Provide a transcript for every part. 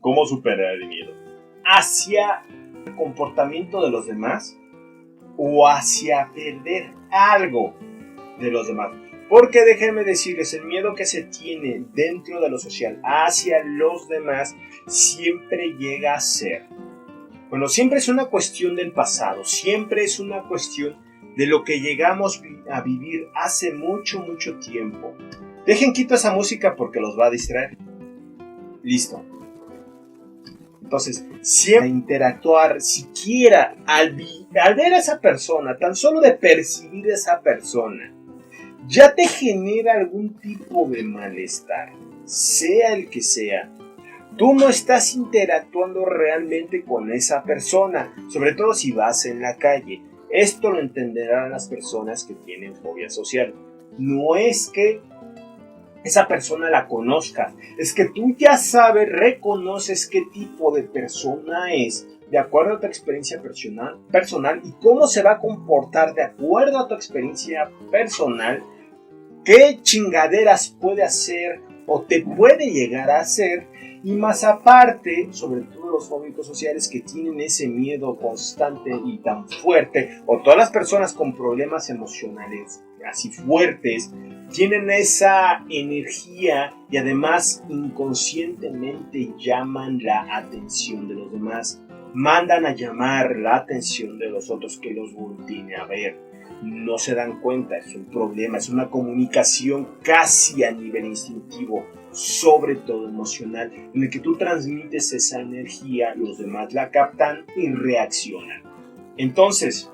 ¿Cómo superar el miedo? ¿Hacia el comportamiento de los demás o hacia perder algo de los demás? Porque déjenme decirles, el miedo que se tiene dentro de lo social hacia los demás siempre llega a ser, bueno, siempre es una cuestión del pasado, siempre es una cuestión de lo que llegamos a vivir hace mucho, mucho tiempo. Dejen quito esa música porque los va a distraer. Listo. Entonces, siempre interactuar, siquiera al ver a esa persona, tan solo de percibir a esa persona, ya te genera algún tipo de malestar, sea el que sea. Tú no estás interactuando realmente con esa persona, sobre todo si vas en la calle. Esto lo entenderán las personas que tienen fobia social. No es que esa persona la conozcas, es que tú ya sabes, reconoces qué tipo de persona es, de acuerdo a tu experiencia personal y cómo se va a comportar de acuerdo a tu experiencia personal, qué chingaderas puede hacer o te puede llegar a hacer. Y más aparte, sobre todo los fóbicos sociales que tienen ese miedo constante y tan fuerte, o todas las personas con problemas emocionales así fuertes, tienen esa energía y además inconscientemente llaman la atención de los demás, mandan a llamar la atención de los otros que los volteen a ver. No se dan cuenta, es un problema, es una comunicación casi a nivel instintivo, sobre todo emocional, en el que tú transmites esa energía, los demás la captan y reaccionan. Entonces,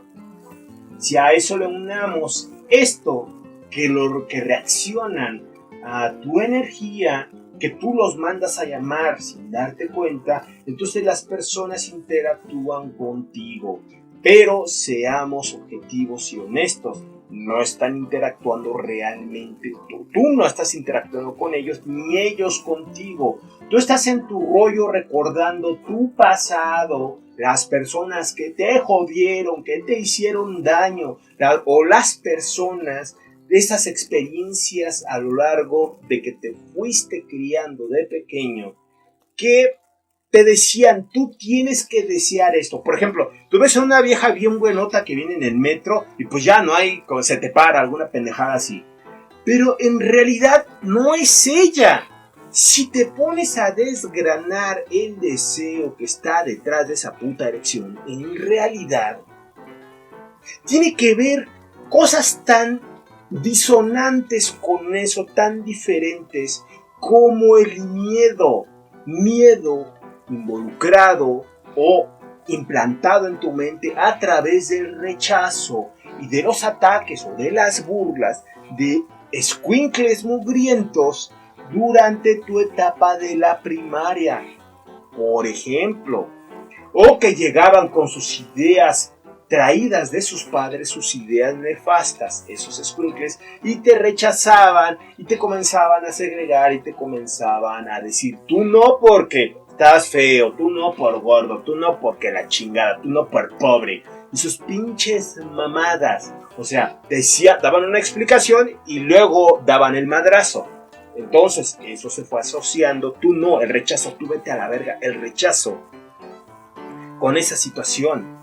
si a eso le unamos esto, que reaccionan a tu energía, que tú los mandas a llamar sin darte cuenta, entonces las personas interactúan contigo. Pero seamos objetivos y honestos, no están interactuando realmente. Tú no estás interactuando con ellos, ni ellos contigo. Tú estás en tu rollo recordando tu pasado, las personas que te jodieron, que te hicieron daño, o las personas, esas experiencias a lo largo de que te fuiste criando de pequeño, que te decían, tú tienes que desear esto. Por ejemplo, tú ves a una vieja bien buenota que viene en el metro y pues ya no hay, se te para alguna pendejada así. Pero en realidad no es ella. Si te pones a desgranar el deseo que está detrás de esa puta erección, en realidad tiene que ver cosas tan disonantes con eso, tan diferentes como el miedo. Miedo involucrado o implantado en tu mente a través del rechazo y de los ataques o de las burlas de escuincles mugrientos durante tu etapa de la primaria, por ejemplo, o que llegaban con sus ideas traídas de sus padres, sus ideas nefastas, esos escuincles, y te rechazaban y te comenzaban a segregar y te comenzaban a decir, tú no porque estás feo, tú no por gordo, tú no porque la chingada, tú no por pobre, y sus pinches mamadas. O sea, daban una explicación y luego daban el madrazo. Entonces, eso se fue asociando, tú no, el rechazo, tú vete a la verga, el rechazo con esa situación.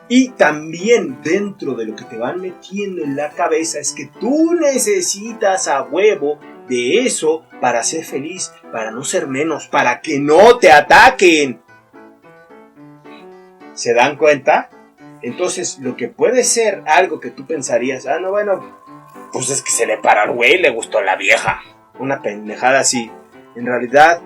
Y también dentro de lo que te van metiendo en la cabeza es que tú necesitas a huevo de eso para ser feliz, para no ser menos, para que no te ataquen. ¿Se dan cuenta? Entonces, lo que puede ser algo que tú pensarías, no, bueno, pues es que se le para al güey, le gustó la vieja. Una pendejada así. En realidad,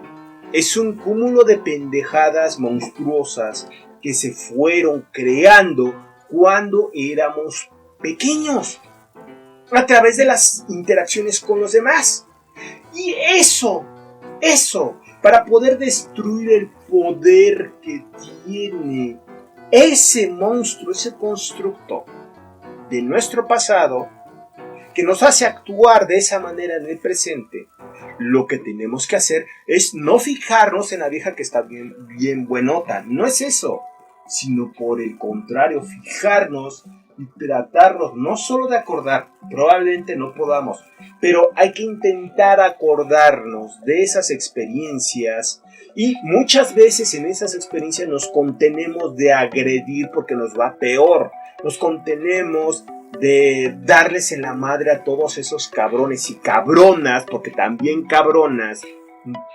es un cúmulo de pendejadas monstruosas que se fueron creando cuando éramos pequeños, a través de las interacciones con los demás. Y eso, para poder destruir el poder que tiene ese monstruo, ese constructo de nuestro pasado, que nos hace actuar de esa manera en el presente, lo que tenemos que hacer es no fijarnos en la vieja que está bien buenota. No es eso, sino por el contrario, fijarnos y tratarnos no solo de acordar, probablemente no podamos, pero hay que intentar acordarnos de esas experiencias Y muchas veces en esas experiencias nos contenemos de agredir porque nos va peor. Nos contenemos de darles en la madre a todos esos cabrones y cabronas, porque también cabronas,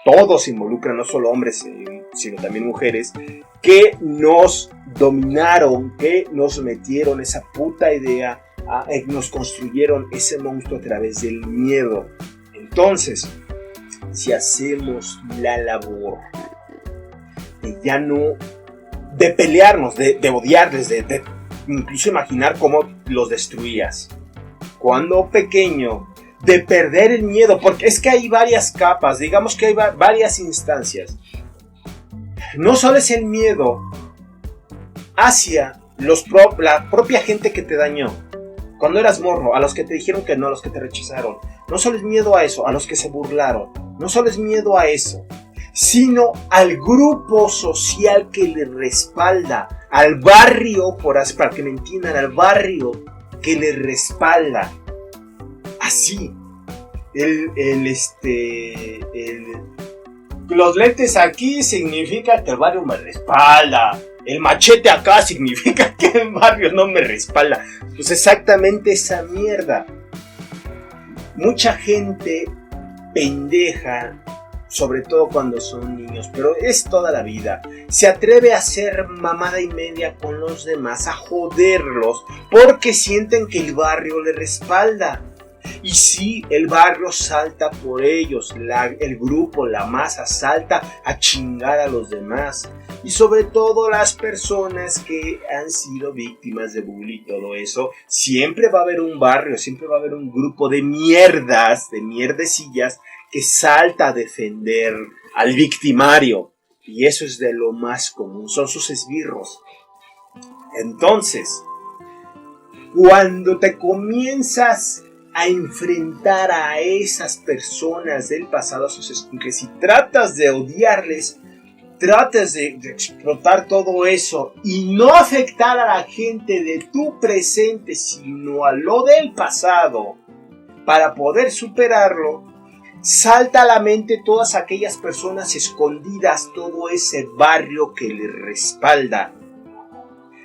todos se involucran, no solo hombres, sino también mujeres, que nos dominaron, que nos metieron esa puta idea, nos construyeron ese monstruo a través del miedo. Entonces, si hacemos la labor de ya no, de pelearnos, de odiarles, de incluso imaginar cómo los destruías cuando pequeño, de perder el miedo, porque es que hay varias capas, digamos que hay varias instancias. No solo es el miedo hacia la propia gente que te dañó cuando eras morro, a los que te dijeron que no, a los que te rechazaron. No solo es miedo a eso, a los que se burlaron. No solo es miedo a eso, sino al grupo social que le respalda, al barrio, para que me entiendan, al barrio que le respalda. Así, los lentes aquí significa que el barrio me respalda. El machete acá significa que el barrio no me respalda. Pues exactamente esa mierda. Mucha gente pendeja, sobre todo cuando son niños, pero es toda la vida, se atreve a hacer mamada y media con los demás, a joderlos, porque sienten que el barrio le respalda. Y sí, el barrio salta por ellos, el grupo, la masa salta a chingar a los demás. Y sobre todo las personas que han sido víctimas de bullying y todo eso, siempre va a haber un barrio, siempre va a haber un grupo de mierdas, de mierdecillas, que salta a defender al victimario. Y eso es de lo más común, son sus esbirros. Entonces, cuando te comienzas a enfrentar a esas personas del pasado, a sus escuincles, y tratas de odiarles, tratas de explotar todo eso y no afectar a la gente de tu presente, sino a lo del pasado, para poder superarlo, salta a la mente todas aquellas personas escondidas, todo ese barrio que le respalda,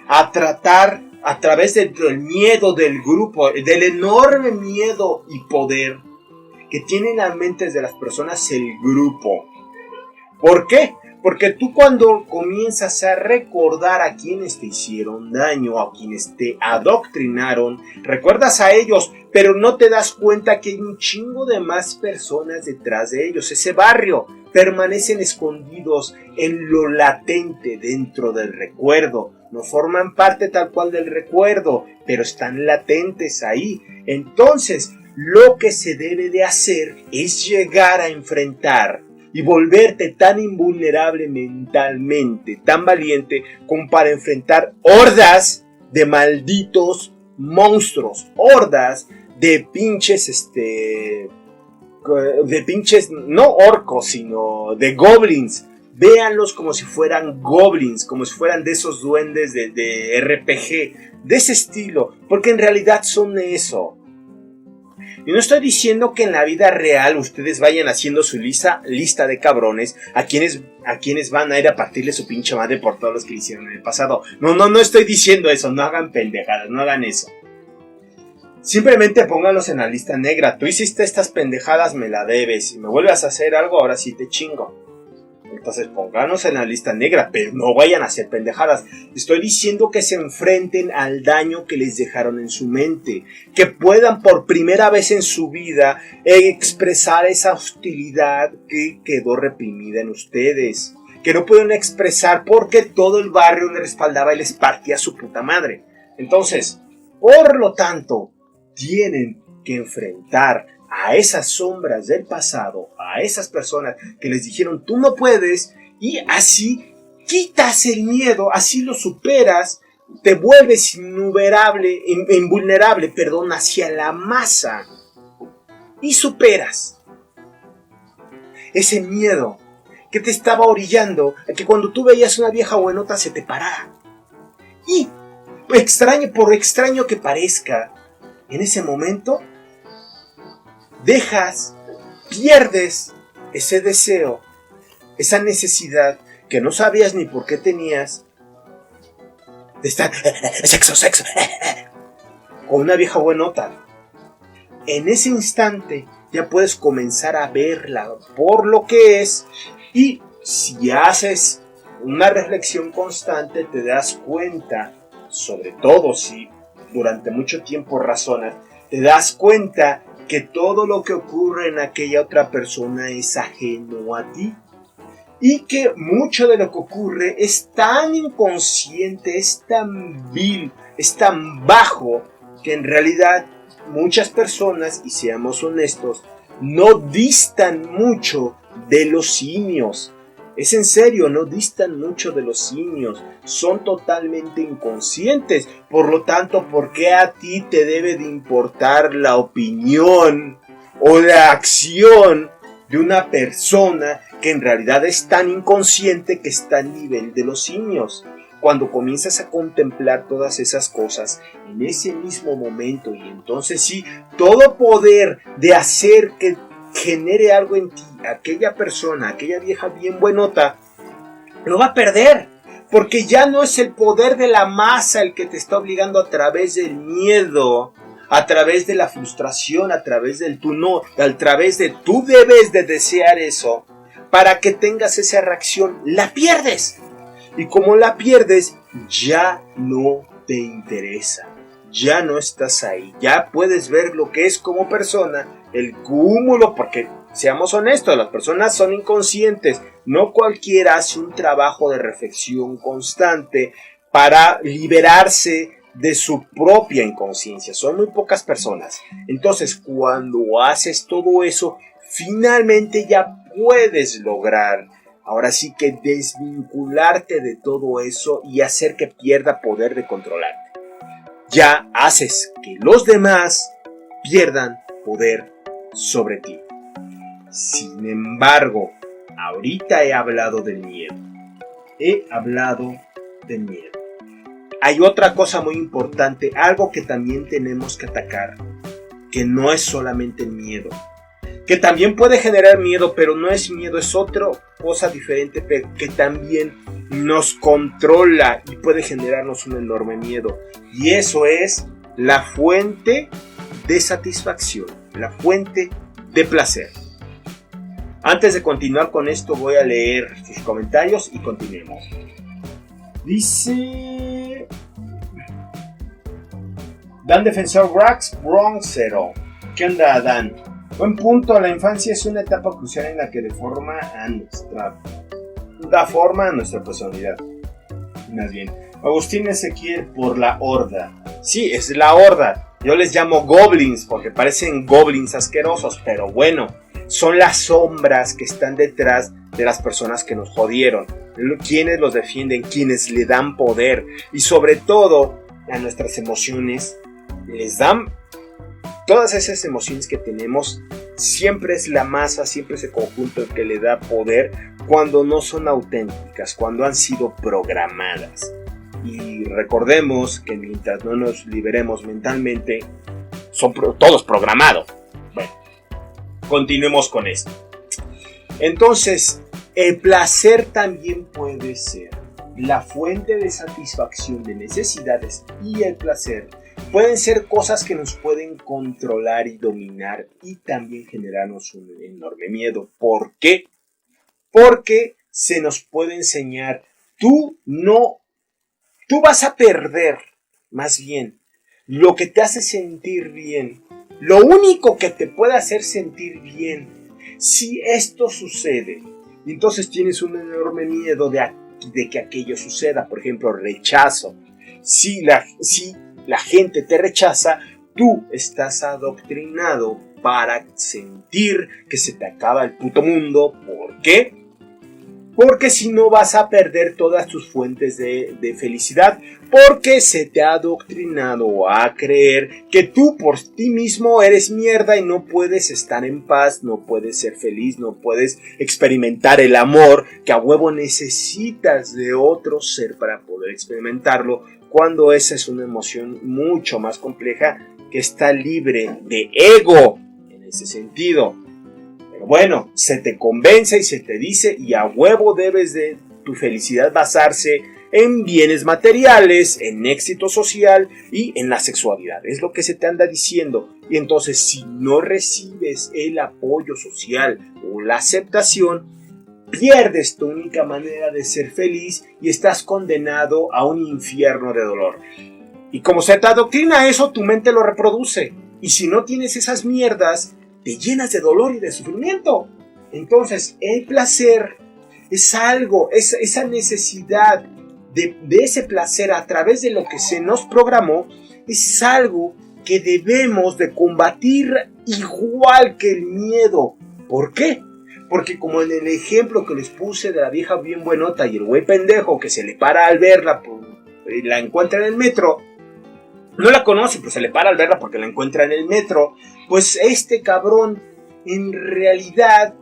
a tratar a través del miedo del grupo, del enorme miedo y poder que tiene en las mentes de las personas el grupo. ¿Por qué? Porque tú cuando comienzas a recordar a quienes te hicieron daño, a quienes te adoctrinaron, recuerdas a ellos, pero no te das cuenta que hay un chingo de más personas detrás de ellos. Ese barrio permanecen escondidos en lo latente dentro del recuerdo. No forman parte tal cual del recuerdo, pero están latentes ahí. Entonces, lo que se debe de hacer es llegar a enfrentar y volverte tan invulnerable mentalmente, tan valiente como para enfrentar hordas de malditos monstruos, hordas de pinches, no orcos, sino de goblins. Véanlos como si fueran goblins, como si fueran de esos duendes de RPG, de ese estilo, porque en realidad son eso. Y no estoy diciendo que en la vida real ustedes vayan haciendo su lista de cabrones a quienes van a ir a partirle su pinche madre por todos los que hicieron en el pasado. No estoy diciendo eso, no hagan pendejadas, no hagan eso. Simplemente pónganlos en la lista negra. Tú hiciste estas pendejadas, me la debes. Si me vuelves a hacer algo, ahora sí te chingo. Entonces pónganos en la lista negra, pero no vayan a hacer pendejadas. Estoy diciendo que se enfrenten al daño que les dejaron en su mente, que puedan por primera vez en su vida expresar esa hostilidad que quedó reprimida en ustedes, que no pueden expresar porque todo el barrio les respaldaba y les partía su puta madre. Entonces, por lo tanto, tienen que enfrentar a esas sombras del pasado, a esas personas que les dijeron tú no puedes, y así quitas el miedo, así lo superas, te vuelves invulnerable, hacia la masa y superas ese miedo que te estaba orillando a que cuando tú veías una vieja buenota se te parara. Y por extraño que parezca, en ese momento pierdes ese deseo esa necesidad que no sabías ni por qué tenías de estar sexo con una vieja buenota. En ese instante ya puedes comenzar a verla por lo que es, y si haces una reflexión constante te das cuenta, sobre todo si durante mucho tiempo razonas, te das cuenta que todo lo que ocurre en aquella otra persona es ajeno a ti. Y que mucho de lo que ocurre es tan inconsciente, es tan vil, es tan bajo, que en realidad muchas personas, y seamos honestos, no distan mucho de los simios. Es en serio, no distan mucho de los simios. Son totalmente inconscientes. Por lo tanto, ¿por qué a ti te debe de importar la opinión o la acción de una persona que en realidad es tan inconsciente que está al nivel de los simios? Cuando comienzas a contemplar todas esas cosas en ese mismo momento, y entonces sí, todo poder de hacer que genere algo en ti, aquella persona, aquella vieja bien buenota, lo va a perder, porque ya no es el poder de la masa el que te está obligando a través del miedo, a través de la frustración, a través del tú no, a través de tú debes de desear eso para que tengas esa reacción. La pierdes, y como la pierdes ya no te interesa, ya no estás ahí, ya puedes ver lo que es como persona, el cúmulo, porque seamos honestos, las personas son inconscientes, no cualquiera hace un trabajo de reflexión constante para liberarse de su propia inconsciencia, son muy pocas personas. Entonces, cuando haces todo eso, finalmente ya puedes lograr, ahora sí que desvincularte de todo eso y hacer que pierda poder de controlarte. Ya haces que los demás pierdan poder sobre ti. Sin embargo, ahorita he hablado del miedo. Hay otra cosa muy importante, algo que también tenemos que atacar, que no es solamente el miedo, que también puede generar miedo, pero no es miedo, es otra cosa diferente, pero que también nos controla y puede generarnos un enorme miedo. Y eso es la fuente de satisfacción, la fuente de placer. Antes de continuar con esto, voy a leer sus comentarios y continuemos. Dice Dan Defensor Rax Bronzero. ¿Qué onda, Dan? Buen punto, la infancia es una etapa crucial en la que da forma a nuestra personalidad. Más bien, Agustín Ezequiel por la horda. Sí, es la horda. Yo les llamo goblins porque parecen goblins asquerosos, pero bueno, son las sombras que están detrás de las personas que nos jodieron. Quienes los defienden, quienes le dan poder, y sobre todo a nuestras emociones les dan. Todas esas emociones que tenemos, siempre es la masa, siempre es el conjunto el que le da poder cuando no son auténticas, cuando han sido programadas. Y recordemos que mientras no nos liberemos mentalmente, son todos programados. Bueno, continuemos con esto. Entonces, el placer también puede ser la fuente de satisfacción de necesidades, y el placer pueden ser cosas que nos pueden controlar y dominar y también generarnos un enorme miedo. ¿Por qué? Porque se nos puede enseñar, tú vas a perder, más bien, lo que te hace sentir bien. Lo único que te puede hacer sentir bien, si esto sucede, entonces tienes un enorme miedo de que aquello suceda. Por ejemplo, rechazo. Si la gente te rechaza, tú estás adoctrinado para sentir que se te acaba el puto mundo. ¿Por qué? Porque si no vas a perder todas tus fuentes de felicidad, porque se te ha adoctrinado a creer que tú por ti mismo eres mierda y no puedes estar en paz, no puedes ser feliz, no puedes experimentar el amor, que a huevo necesitas de otro ser para poder experimentarlo, cuando esa es una emoción mucho más compleja que está libre de ego en ese sentido. Pero bueno, se te convence y se te dice, y a huevo debes de tu felicidad basarse en bienes materiales, en éxito social y en la sexualidad. Es lo que se te anda diciendo. Y entonces, si no recibes el apoyo social o la aceptación, pierdes tu única manera de ser feliz y estás condenado a un infierno de dolor. Y como se te adoctrina eso, tu mente lo reproduce. Y si no tienes esas mierdas, te llenas de dolor y de sufrimiento. Entonces, el placer es algo, esa necesidad de ese placer a través de lo que se nos programó, es algo que debemos de combatir igual que el miedo. ¿Por qué? Porque como en el ejemplo que les puse de la vieja bien buenota y el güey pendejo que se le para al verla, la encuentra en el metro, no la conoce, pero se le para al verla porque la encuentra en el metro, pues este cabrón, en realidad,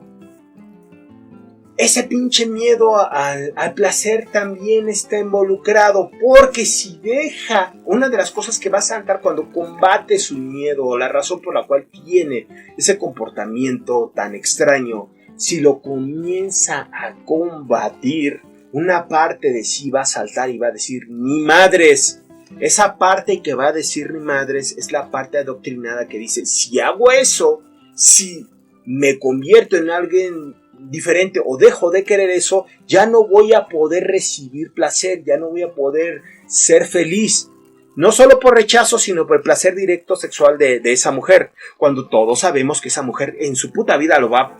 ese pinche miedo al placer también está involucrado, porque si deja, una de las cosas que va a saltar cuando combate su miedo, o la razón por la cual tiene ese comportamiento tan extraño, si lo comienza a combatir, una parte de sí va a saltar y va a decir, ni madres. Esa parte que va a decir ni madres es la parte adoctrinada que dice, si hago eso, si me convierto en alguien diferente o dejo de querer eso, ya no voy a poder recibir placer, ya no voy a poder ser feliz. No solo por rechazo, sino por el placer directo sexual de esa mujer. Cuando todos sabemos que esa mujer en su puta vida lo va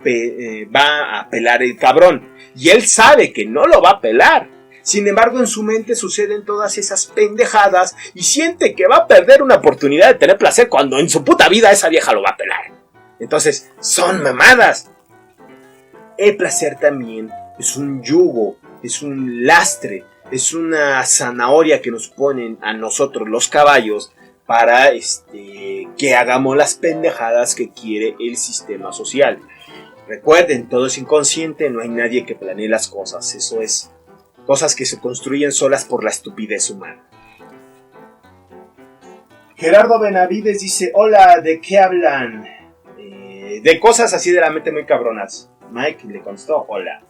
a pelar el cabrón. Y él sabe que no lo va a pelar. Sin embargo, en su mente suceden todas esas pendejadas y siente que va a perder una oportunidad de tener placer cuando en su puta vida esa vieja lo va a pelar. Entonces, son mamadas. El placer también es un yugo, es un lastre, es una zanahoria que nos ponen a nosotros los caballos para que hagamos las pendejadas que quiere el sistema social. Recuerden, todo es inconsciente, no hay nadie que planee las cosas, eso es cosas que se construyen solas por la estupidez humana. Gerardo Benavides dice, hola, ¿de qué hablan? De cosas así de la mente muy cabronas. Mike le contestó, hola.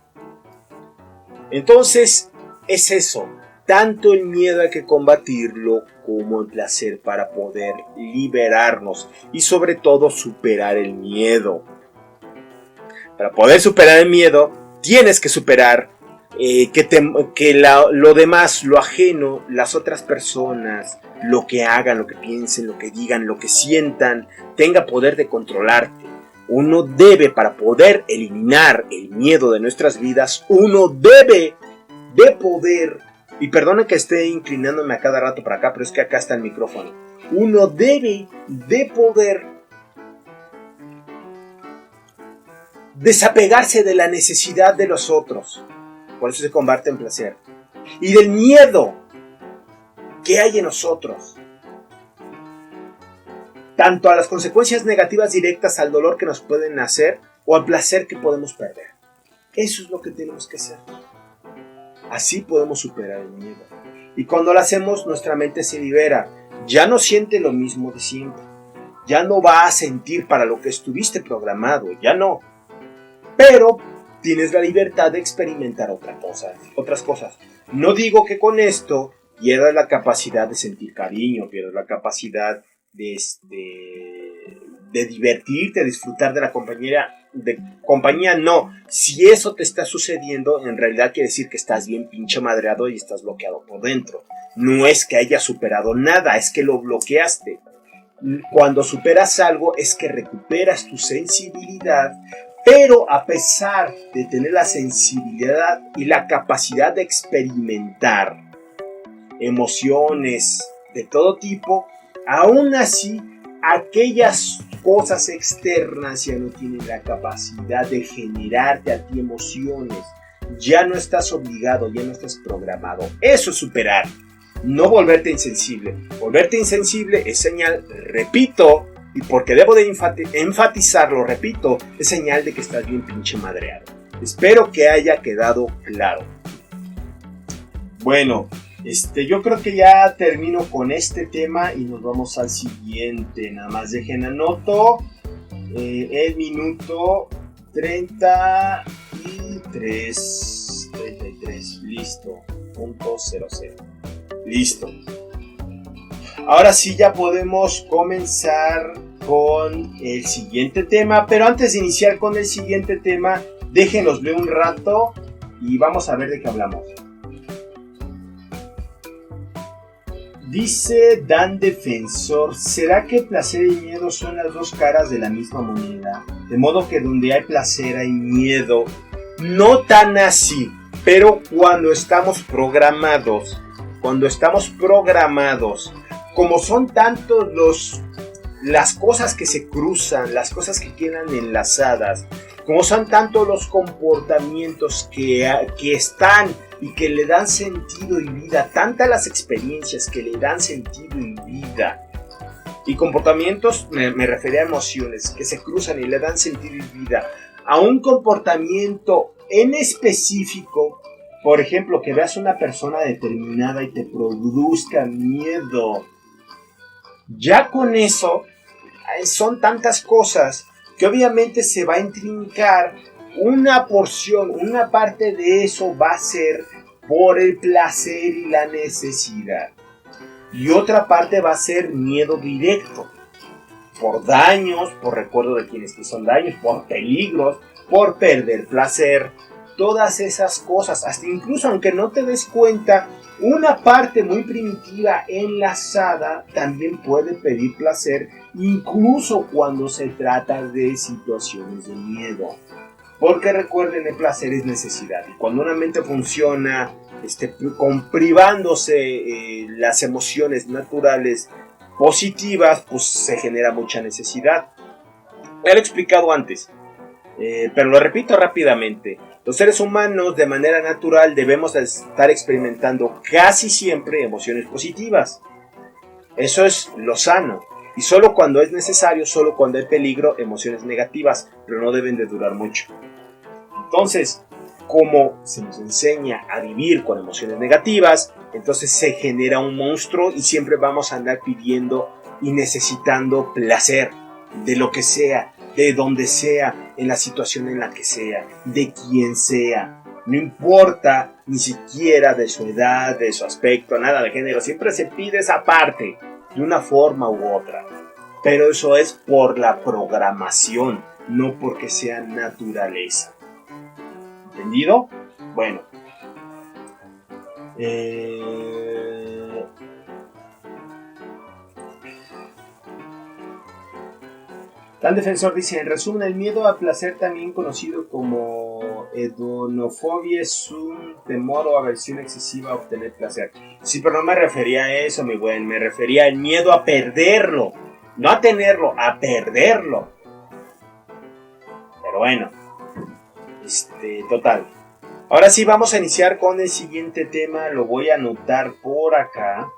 Entonces, es eso. Tanto el miedo hay que combatirlo como el placer para poder liberarnos y sobre todo superar el miedo. Para poder superar el miedo, tienes que superar lo demás, lo ajeno, las otras personas, lo que hagan, lo que piensen, lo que digan, lo que sientan, tenga poder de controlarte. Uno debe, para poder eliminar el miedo de nuestras vidas, uno debe de poder, y perdona que esté inclinándome a cada rato para acá, pero es que acá está el micrófono, uno debe de poder desapegarse de la necesidad de los otros, por eso se combate en placer, y del miedo que hay en nosotros, tanto a las consecuencias negativas directas al dolor que nos pueden hacer o al placer que podemos perder. Eso es lo que tenemos que hacer. Así podemos superar el miedo. Y cuando lo hacemos, nuestra mente se libera. Ya no siente lo mismo de siempre. Ya no va a sentir para lo que estuviste programado. Ya no. Pero tienes la libertad de experimentar otras cosas. No digo que con esto pierdas la capacidad de sentir cariño, pierdas la capacidad de divertirte, de disfrutar de la compañía, no. Si eso te está sucediendo, en realidad quiere decir que estás bien pinche madreado y estás bloqueado por dentro. No es que hayas superado nada, es que lo bloqueaste. Cuando superas algo es que recuperas tu sensibilidad, pero a pesar de tener la sensibilidad y la capacidad de experimentar emociones de todo tipo, aún así, aquellas cosas externas ya no tienen la capacidad de generarte a ti emociones. Ya no estás obligado, ya no estás programado. Eso es superar, no volverte insensible. Volverte insensible es señal, repito, y porque debo de enfatizarlo, repito, es señal de que estás bien pinche madreado. Espero que haya quedado claro. Bueno, yo creo que ya termino con este tema y nos vamos al siguiente. Nada más dejen anoto el minuto 33, listo, .00, listo. Ahora sí ya podemos comenzar con el siguiente tema, pero antes de iniciar con el siguiente tema, déjenos leer un rato y vamos a ver de qué hablamos. Dice Dan Defensor, ¿será que placer y miedo son las dos caras de la misma moneda? De modo que donde hay placer hay miedo. No tan así, pero cuando estamos programados, como son tantos las cosas que se cruzan, las cosas que quedan enlazadas, como son tantos los comportamientos que están y que le dan sentido y vida, tantas las experiencias que le dan sentido y vida, y comportamientos, me refería a emociones que se cruzan y le dan sentido y vida a un comportamiento en específico. Por ejemplo, que veas una persona determinada y te produzca miedo. Ya con eso son tantas cosas que obviamente se va a intrincar una porción, una parte de eso va a ser por el placer y la necesidad. Y otra parte va a ser miedo directo, por daños, por recuerdo de quienes que son daños, por peligros, por perder placer, todas esas cosas, hasta incluso aunque no te des cuenta, una parte muy primitiva enlazada también puede pedir placer, incluso cuando se trata de situaciones de miedo. Porque recuerden, el placer es necesidad. Y cuando una mente funciona privándose las emociones naturales positivas, pues se genera mucha necesidad. Ya lo he explicado antes, pero lo repito rápidamente. Los seres humanos de manera natural debemos estar experimentando casi siempre emociones positivas. Eso es lo sano. Y solo cuando es necesario, solo cuando hay peligro, emociones negativas, pero no deben de durar mucho. Entonces, como se nos enseña a vivir con emociones negativas, entonces se genera un monstruo y siempre vamos a andar pidiendo y necesitando placer, de lo que sea, de donde sea, en la situación en la que sea, de quien sea. No importa ni siquiera de su edad, de su aspecto, nada de género, siempre se pide esa parte, de una forma u otra. Pero eso es por la programación, no porque sea naturaleza. ¿Entendido? Bueno. Tan Defensor dice, en resumen, el miedo al placer, también conocido como hedonofobia, es un temor o aversión excesiva a obtener placer. Sí, pero no me refería a eso, mi buen, me refería al miedo a perderlo, no a tenerlo, a perderlo. Pero bueno, total. Ahora sí vamos a iniciar con el siguiente tema, lo voy a anotar por acá.